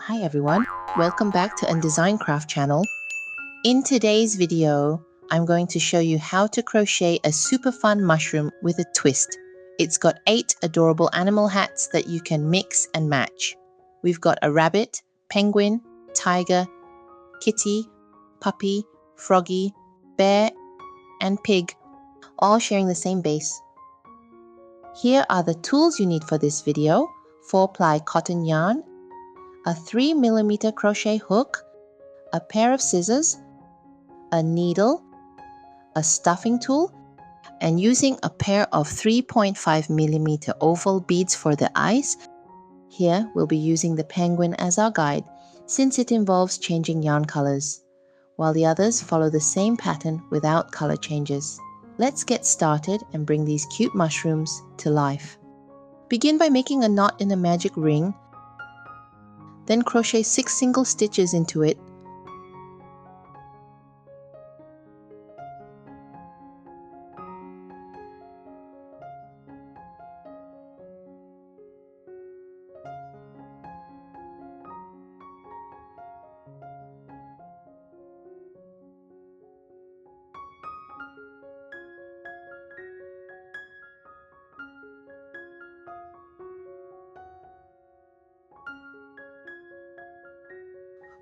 Hi everyone, welcome back to Undesign Craft channel. In today's video, I'm going to show you how to crochet a super fun mushroom with a twist. It's got 8 adorable animal hats that you can mix and match. We've got a rabbit, penguin, tiger, kitty, puppy, froggy, bear, and pig, all sharing the same base. Here are the tools you need for this video: 4-ply cotton yarn, a 3mm crochet hook, a pair of scissors, a needle, a stuffing tool, and using a pair of 3.5mm oval beads for the eyes. Here we'll be using the penguin as our guide, since it involves changing yarn colors, while the others follow the same pattern without color changes. Let's get started and bring these cute mushrooms to life. Begin by making a knot in a magic ring, then crochet 6 single stitches into it.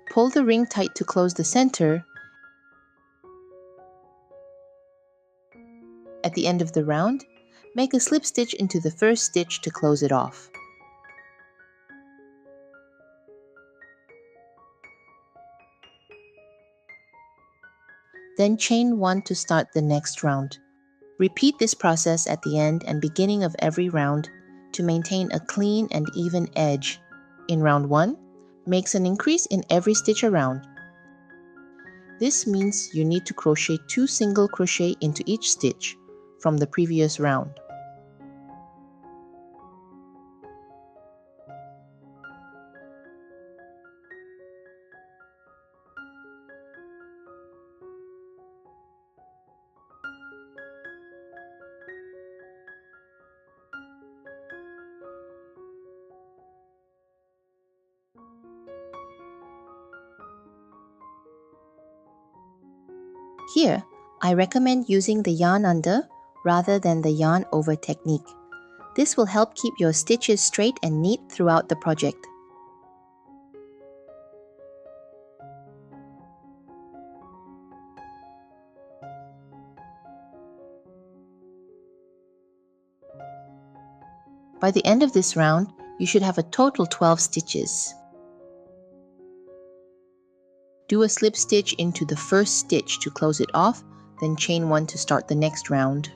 Pull the ring tight to close the center. At the end of the round, make a slip stitch into the first stitch to close it off. Then chain 1 to start the next round. Repeat this process at the end and beginning of every round to maintain a clean and even edge. In round 1, makes an increase in every stitch around. This means you need to crochet 2 single crochet into each stitch from the previous round. Here, I recommend using the yarn under rather than the yarn over technique. This will help keep your stitches straight and neat throughout the project. By the end of this round, you should have a total 12 stitches. Do a slip stitch into the first stitch to close it off, then chain 1 to start the next round.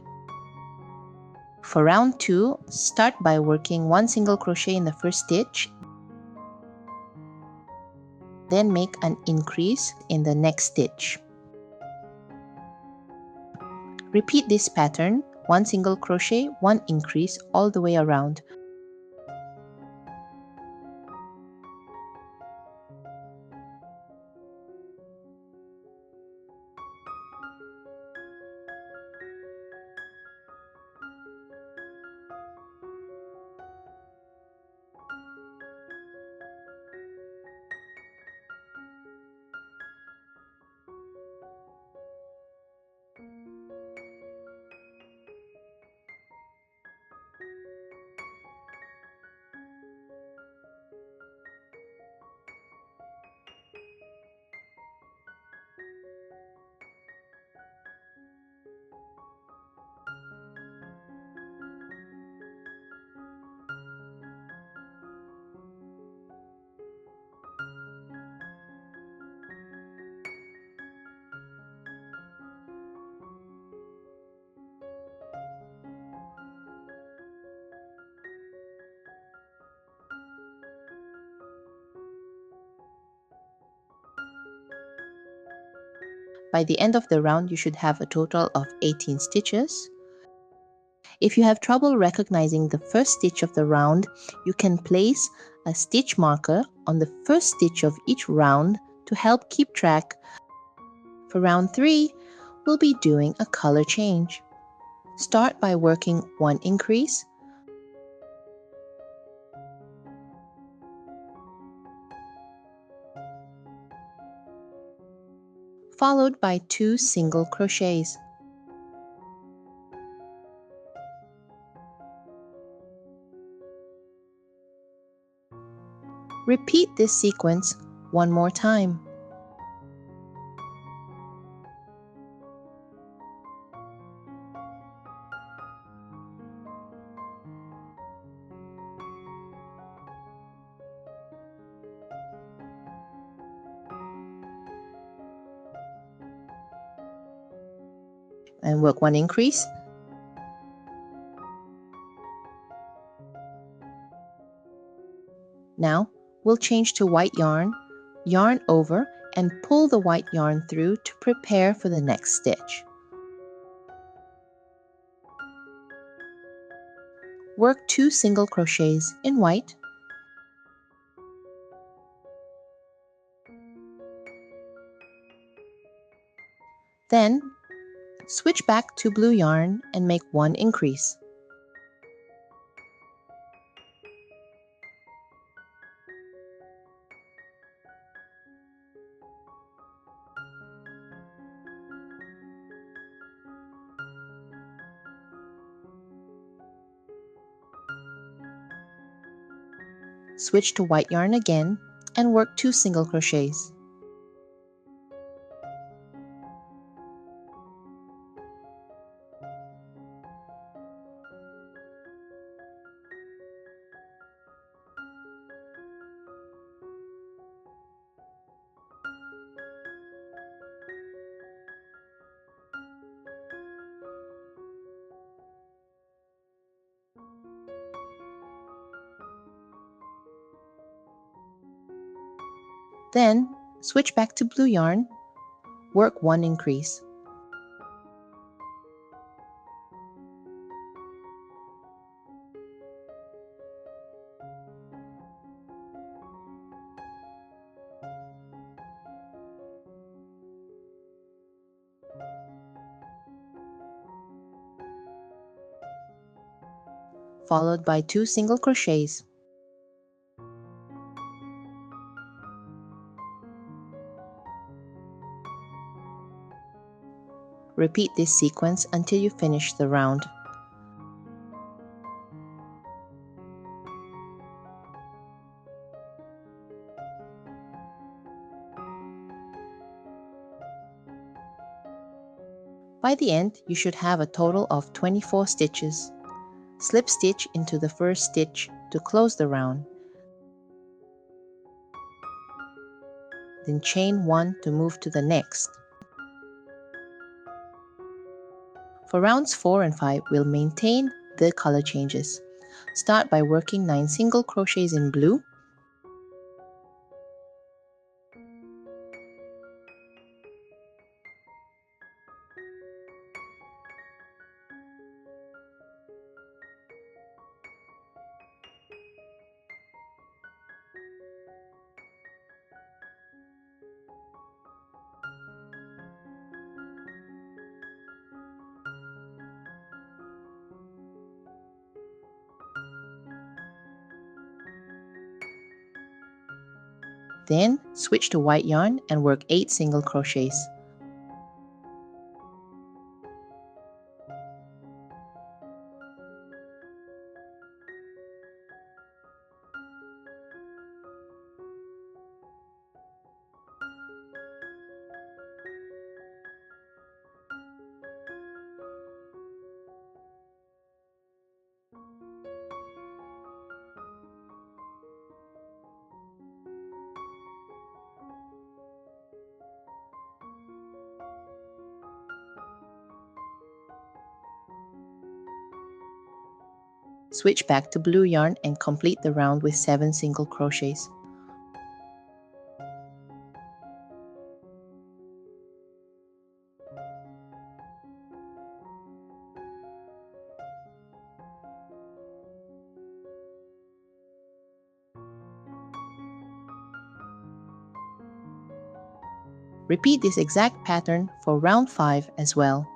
For round 2, start by working 1 single crochet in the first stitch, then make an increase in the next stitch. Repeat this pattern, 1 single crochet, 1 increase all the way around. By the end of the round, you should have a total of 18 stitches. If you have trouble recognizing the first stitch of the round, you can place a stitch marker on the first stitch of each round to help keep track. For round 3, we'll be doing a color change. Start by working 1 increase, followed by 2 single crochets. Repeat this sequence one more time. And work 1 increase. Now we'll change to white yarn, yarn over, and pull the white yarn through to prepare for the next stitch. Work 2 single crochets in white. Then switch back to blue yarn and make 1 increase. Switch to white yarn again and work 2 single crochets. Then switch back to blue yarn, work 1 increase. Followed by 2 single crochets. Repeat this sequence until you finish the round. By the end, you should have a total of 24 stitches. Slip stitch into the first stitch to close the round. Then chain 1 to move to the next. For rounds 4 and 5, we'll maintain the color changes. Start by working 9 single crochets in blue. Then switch to white yarn and work 8 single crochets. Switch back to blue yarn and complete the round with 7 single crochets. Repeat this exact pattern for round 5 as well.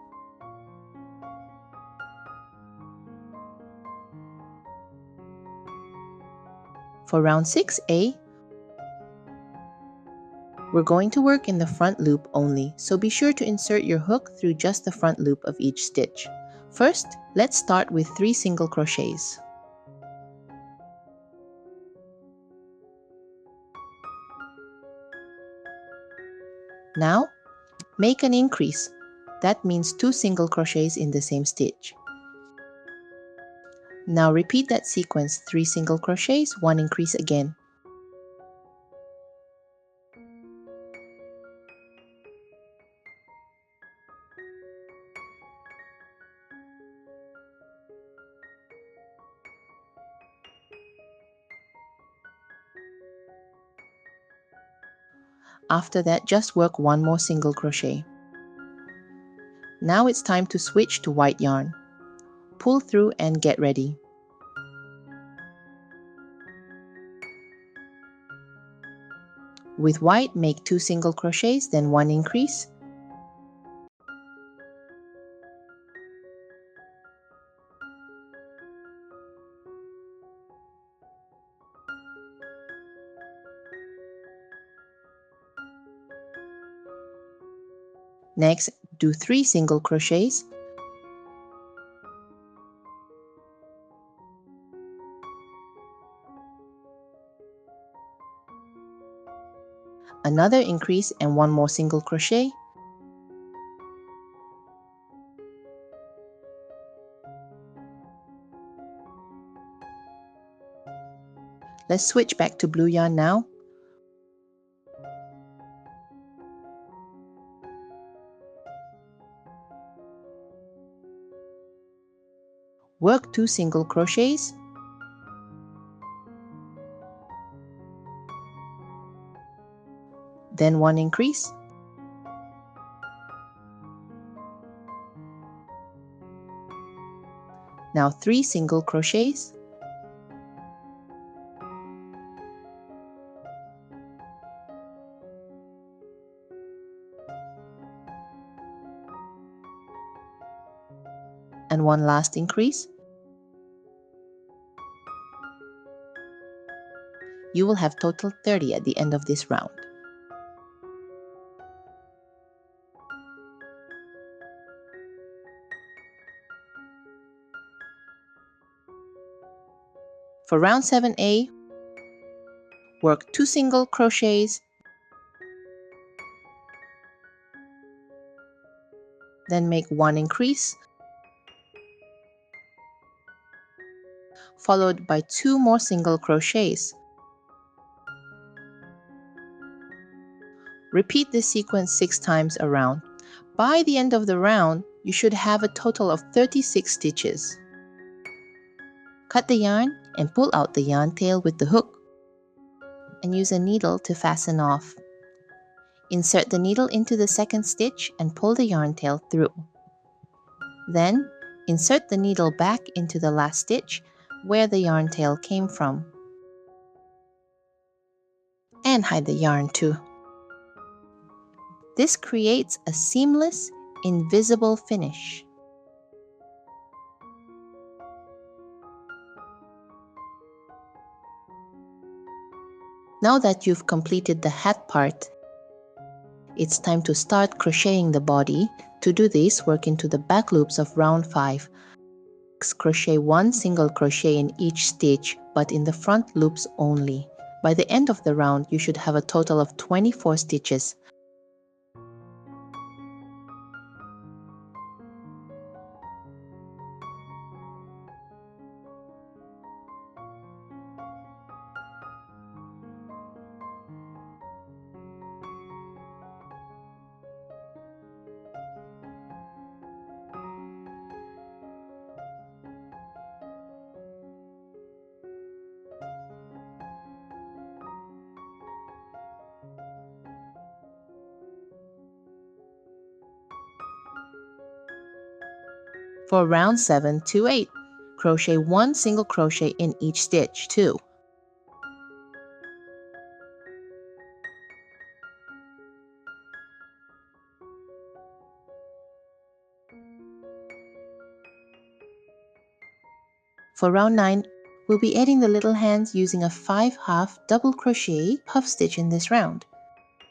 For round 6A, We're going to work in the front loop only, so be sure to insert your hook through just the front loop of each stitch. First, let's start with 3 single crochets. Now, make an increase. That means 2 single crochets in the same stitch. Now repeat that sequence, 3 single crochets, 1 increase again. After that, just work 1 more single crochet. Now it's time to switch to white yarn. Pull through and get ready. With white, make 2 single crochets, then 1 increase. Next, do 3 single crochets. Another increase and 1 more single crochet. Let's switch back to blue yarn now. Work 2 single crochets. Then 1 increase. Now 3 single crochets. And 1 last increase. You will have total 30 at the end of this round. For round 7A, work 2 single crochets, then make 1 increase, followed by 2 more single crochets. Repeat this sequence 6 times around. By the end of the round, you should have a total of 36 stitches. Cut the yarn and pull out the yarn tail with the hook, and use a needle to fasten off. Insert the needle into the second stitch and pull the yarn tail through. Then, insert the needle back into the last stitch where the yarn tail came from. And hide the yarn too. This creates a seamless, invisible finish. Now that you've completed the hat part, it's time to start crocheting the body. To do this, work into the back loops of round 5. Crochet 1 single crochet in each stitch, but in the front loops only. By the end of the round, you should have a total of 24 stitches. For round 7 to 8, crochet 1 single crochet in each stitch too. For round 9, we'll be adding the little hands using a 5/2 double crochet puff stitch in this round.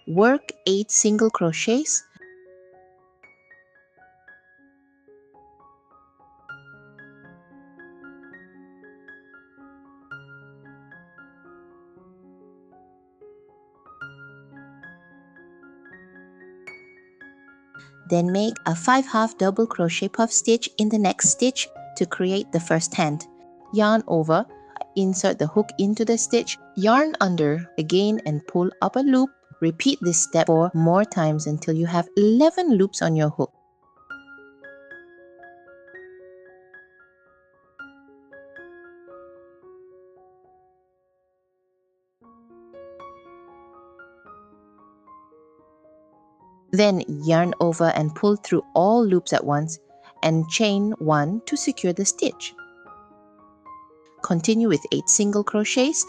Work 8 single crochets. Then make a 5/2 double crochet puff stitch in the next stitch to create the first hand. Yarn over, insert the hook into the stitch, yarn under again and pull up a loop. Repeat this step 4 more times until you have 11 loops on your hook. Then yarn over and pull through all loops at once and chain 1 to secure the stitch. Continue with 8 single crochets.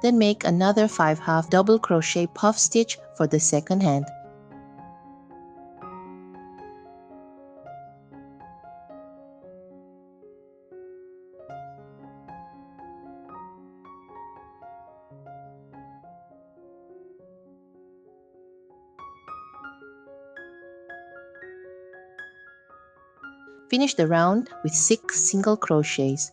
Then make another 5/2 double crochet puff stitch for the second hand. Finish the round with 6 single crochets.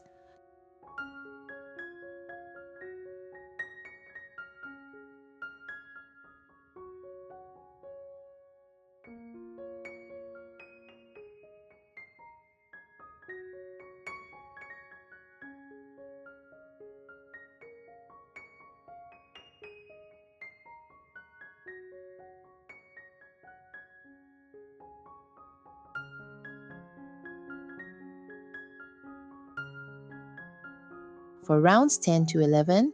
For rounds 10 to 11,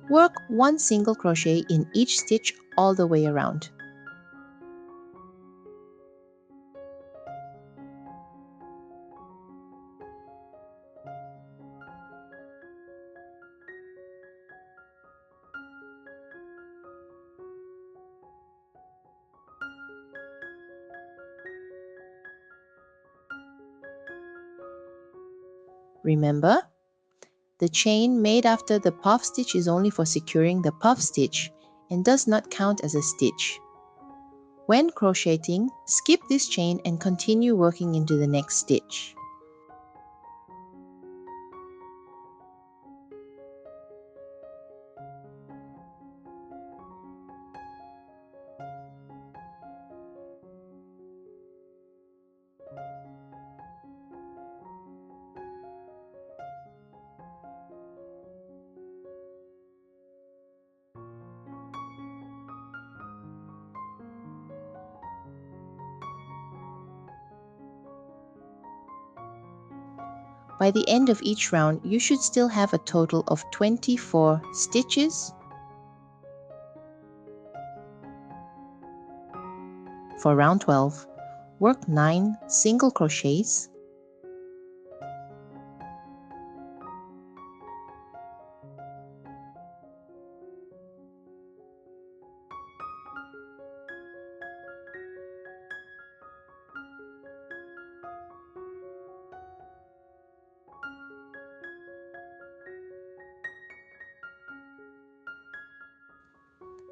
work 1 single crochet in each stitch all the way around. Remember, the chain made after the puff stitch is only for securing the puff stitch and does not count as a stitch. When crocheting, skip this chain and continue working into the next stitch. By the end of each round, you should still have a total of 24 stitches. For round 12, work 9 single crochets.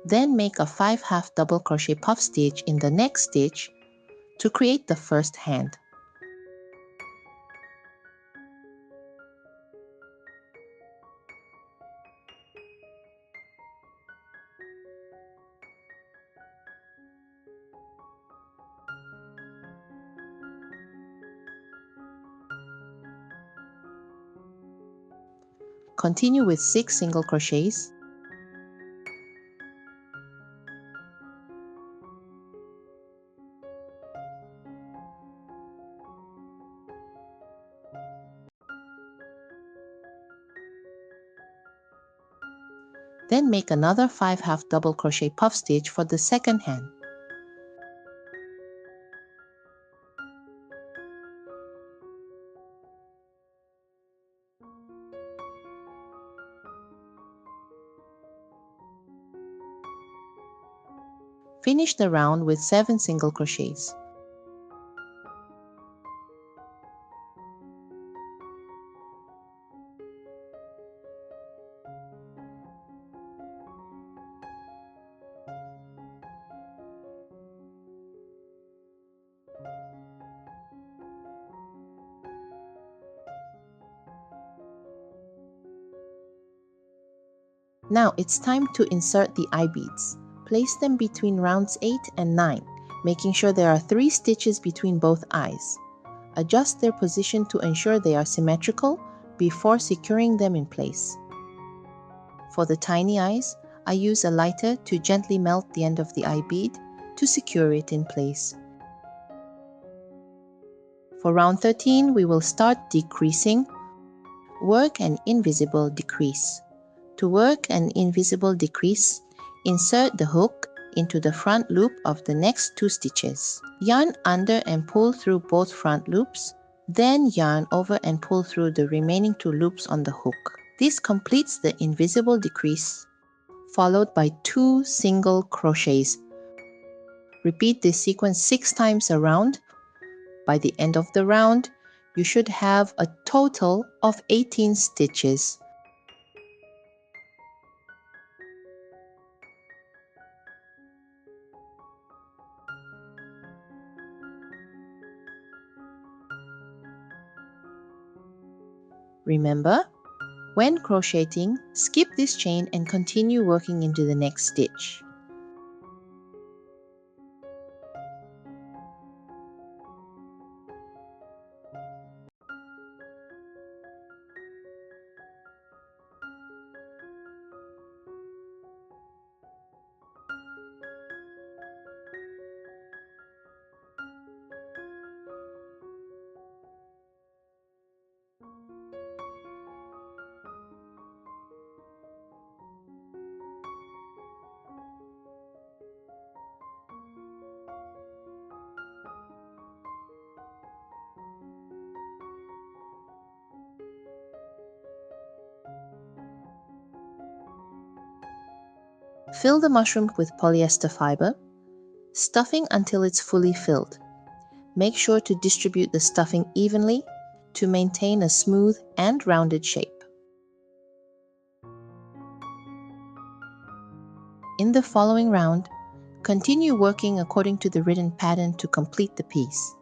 Then make a 5/2 double crochet puff stitch in the next stitch to create the first hand. Continue with 6 single crochets. Then make another 5 half double crochet puff stitch for the second hand. Finish the round with 7 single crochets. Now it's time to insert the eye beads. Place them between rounds 8 and 9, making sure there are 3 stitches between both eyes. Adjust their position to ensure they are symmetrical before securing them in place. For the tiny eyes, I use a lighter to gently melt the end of the eye bead to secure it in place. For round 13, we will start decreasing. Work an invisible decrease. To work an invisible decrease, insert the hook into the front loop of the next 2 stitches. Yarn under and pull through both front loops, then yarn over and pull through the remaining 2 loops on the hook. This completes the invisible decrease, followed by 2 single crochets. Repeat this sequence 6 times around. By the end of the round, you should have a total of 18 stitches. Remember, when crocheting, skip this chain and continue working into the next stitch. Fill the mushroom with polyester fiber, stuffing until it's fully filled. Make sure to distribute the stuffing evenly to maintain a smooth and rounded shape. In the following round, continue working according to the written pattern to complete the piece.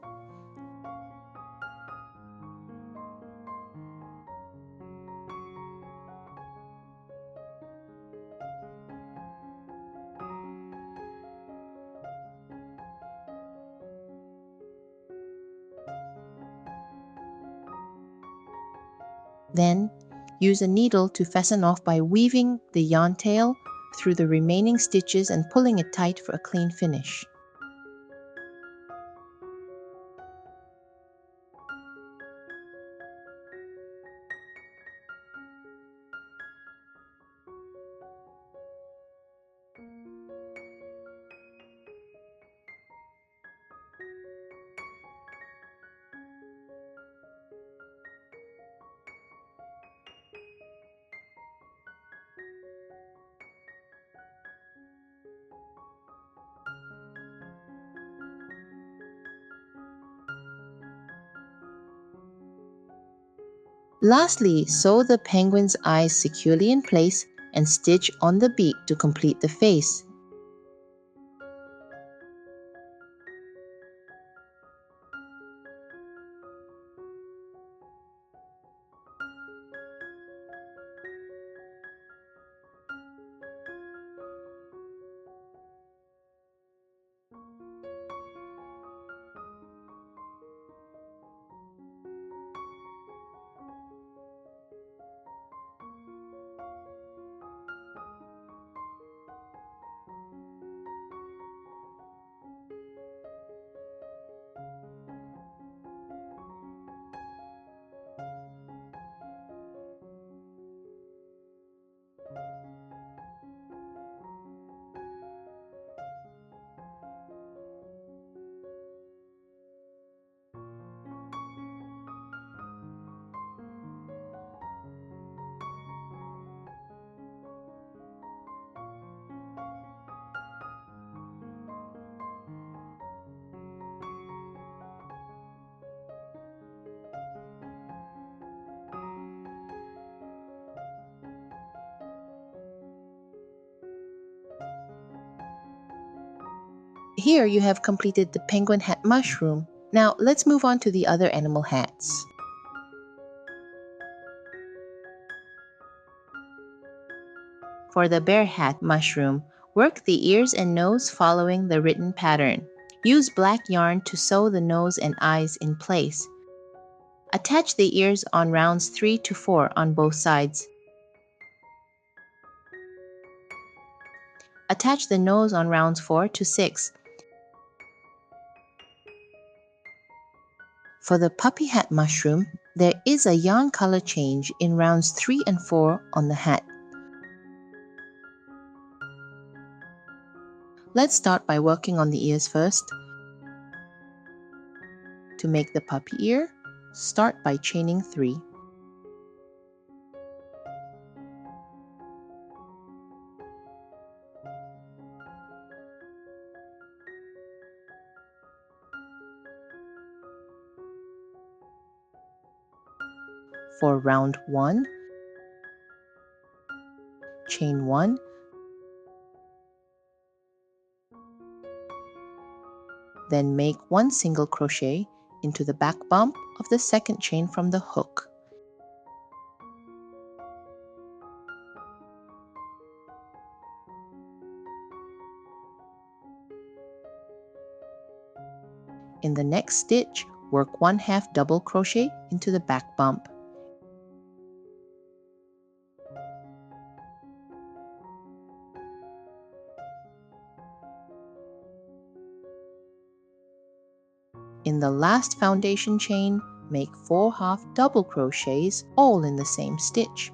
Then, use a needle to fasten off by weaving the yarn tail through the remaining stitches and pulling it tight for a clean finish. Lastly, sew the penguin's eyes securely in place and stitch on the beak to complete the face. Here you have completed the penguin hat mushroom. Now let's move on to the other animal hats. For the bear hat mushroom, work the ears and nose following the written pattern. Use black yarn to sew the nose and eyes in place. Attach the ears on rounds 3 to 4 on both sides. Attach the nose on rounds 4 to 6. For the puppy hat mushroom, there is a yarn color change in rounds 3 and 4 on the hat. Let's start by working on the ears first. To make the puppy ear, start by chaining 3. For round 1, chain 1, then make 1 single crochet into the back bump of the second chain from the hook. In the next stitch, work 1/2 double crochet into the back bump. In the last foundation chain, make 4/2 double crochets all in the same stitch.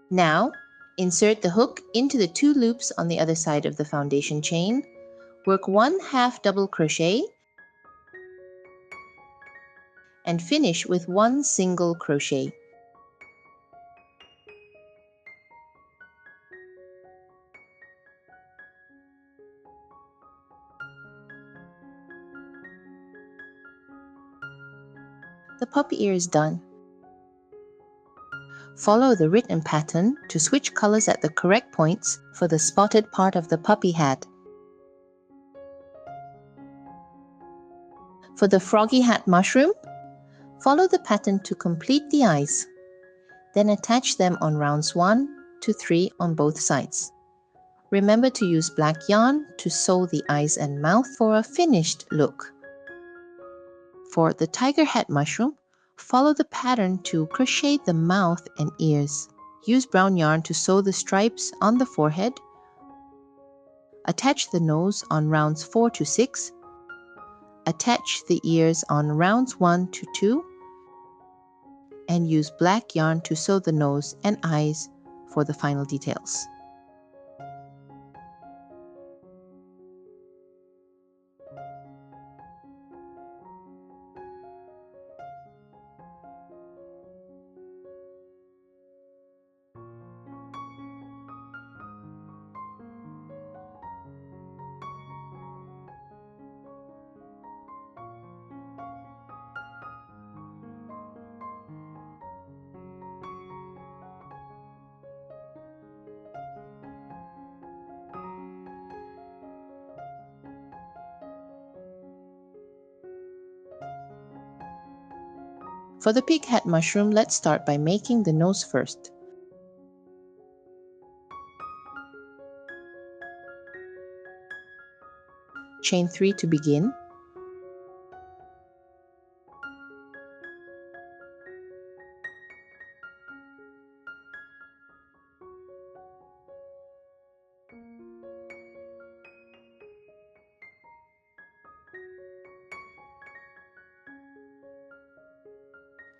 Now, insert the hook into the 2 loops on the other side of the foundation chain. Work 1/2 double crochet and finish with 1 single crochet. The puppy ear is done. Follow the written pattern to switch colors at the correct points for the spotted part of the puppy hat. For the froggy hat mushroom, follow the pattern to complete the eyes. Then attach them on rounds 1 to 3 on both sides. Remember to use black yarn to sew the eyes and mouth for a finished look. For the tiger hat mushroom, follow the pattern to crochet the mouth and ears. Use brown yarn to sew the stripes on the forehead. Attach the nose on rounds 4 to 6. Attach the ears on rounds 1 to 2. And use black yarn to sew the nose and eyes for the final details. For the pig hat mushroom, let's start by making the nose first. Chain 3 to begin.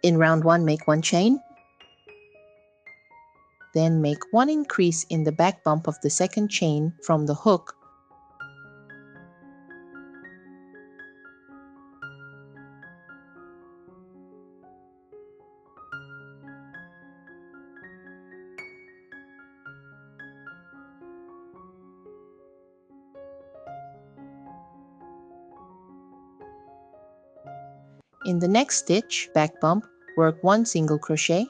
In round 1, make 1 chain. Then make one increase in the back bump of the second chain from the hook. In the next stitch, back bump, work one single crochet.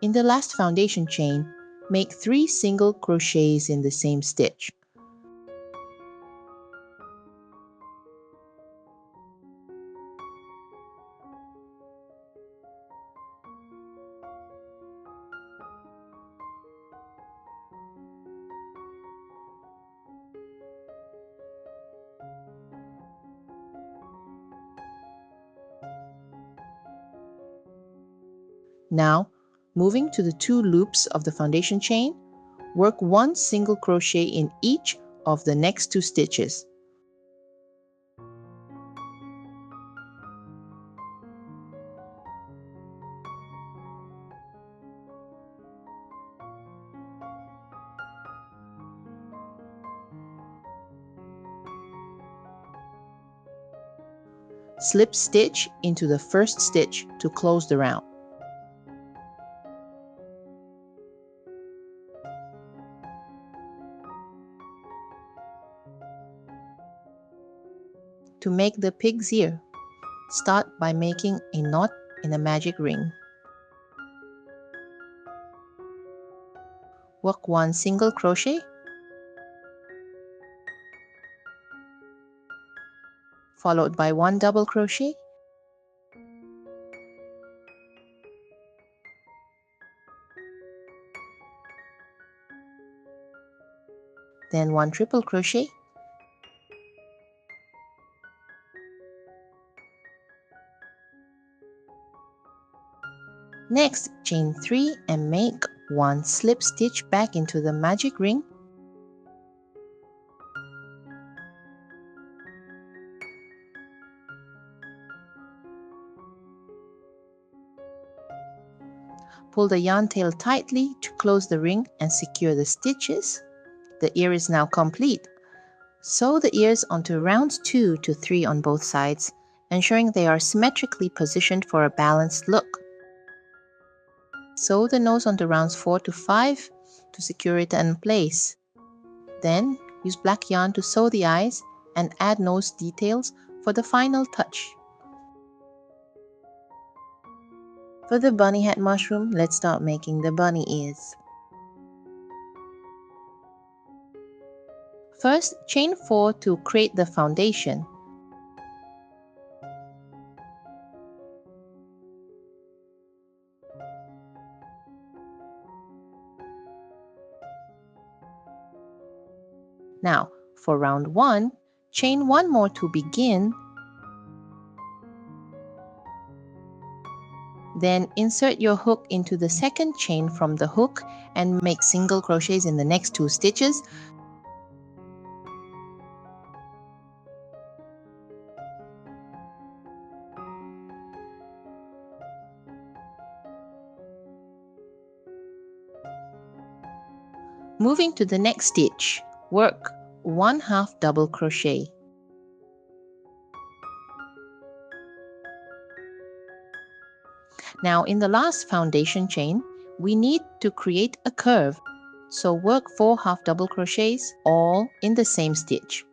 In the last foundation chain, make 3 single crochets in the same stitch. Now, moving to the 2 loops of the foundation chain, work one single crochet in each of the next 2 stitches. Slip stitch into the first stitch to close the round. To make the pig's ear, start by making a knot in a magic ring. Work one single crochet, followed by one double crochet, then one triple crochet, next chain 3 and make one slip stitch back into the magic ring. Pull the yarn tail tightly to close the ring and secure the stitches. The ear is now complete. Sew the ears onto rounds 2 to 3 on both sides, ensuring they are symmetrically positioned for a balanced look. Sew the nose onto rounds 4 to 5 to secure it in place. Then use black yarn to sew the eyes and add nose details for the final touch. For the bunny hat mushroom, let's start making the bunny ears. First, chain 4 to create the foundation. Now, for round 1, chain 1 more to begin. Then insert your hook into the second chain from the hook and make single crochets in the next 2 stitches. Moving to the next stitch, work 1/2 double crochet. Now in the last foundation chain, we need to create a curve. So work 4 half double crochets all in the same stitch.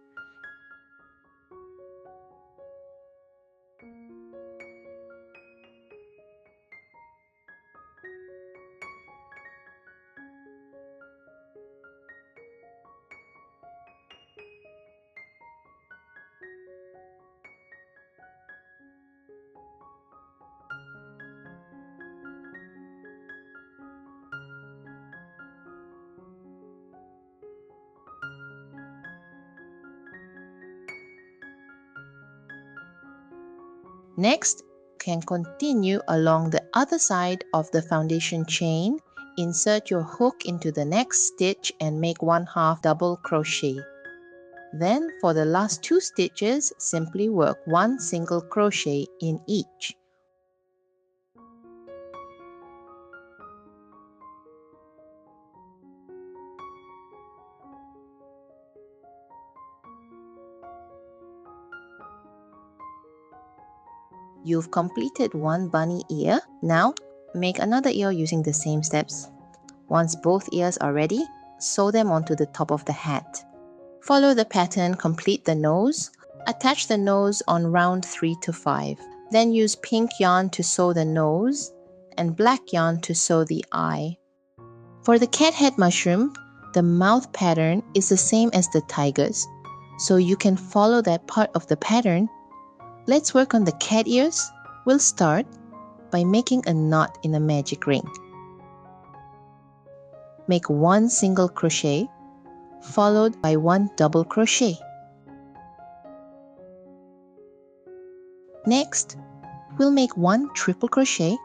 Next, can continue along the other side of the foundation chain. Insert your hook into the next stitch and make 1/2 double crochet. Then for the last 2 stitches, simply work 1 single crochet in each. You've completed 1 bunny ear. Now, make another ear using the same steps. Once both ears are ready, sew them onto the top of the hat. Follow the pattern, complete the nose. Attach the nose on round 3 to 5. Then use pink yarn to sew the nose and black yarn to sew the eye. For the cat head mushroom, the mouth pattern is the same as the tiger's, so you can follow that part of the pattern. Let's work on the cat ears. We'll start by making a knot in a magic ring. Make 1 single crochet followed by 1 double crochet. Next, we'll make 1 triple crochet.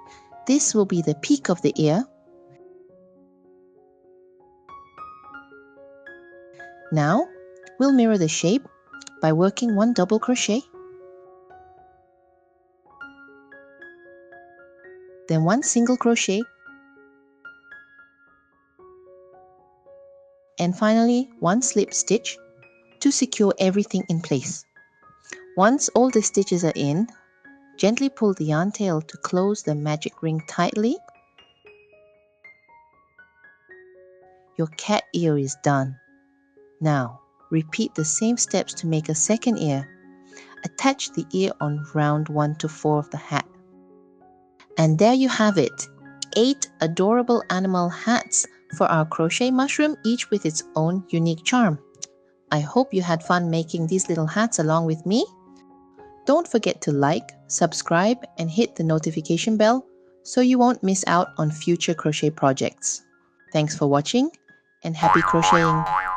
This will be the peak of the ear. Now, we'll mirror the shape by working 1 double crochet, then 1 single crochet, and finally 1 slip stitch to secure everything in place. Once all the stitches are in, gently pull the yarn tail to close the magic ring tightly. Your cat ear is done. Now, repeat the same steps to make a second ear. Attach the ear on round 1 to 4 of the hat. And there you have it, 8 adorable animal hats for our crochet mushroom, each with its own unique charm. I hope you had fun making these little hats along with me. Don't forget to like, subscribe, and hit the notification bell so you won't miss out on future crochet projects. Thanks for watching and happy crocheting!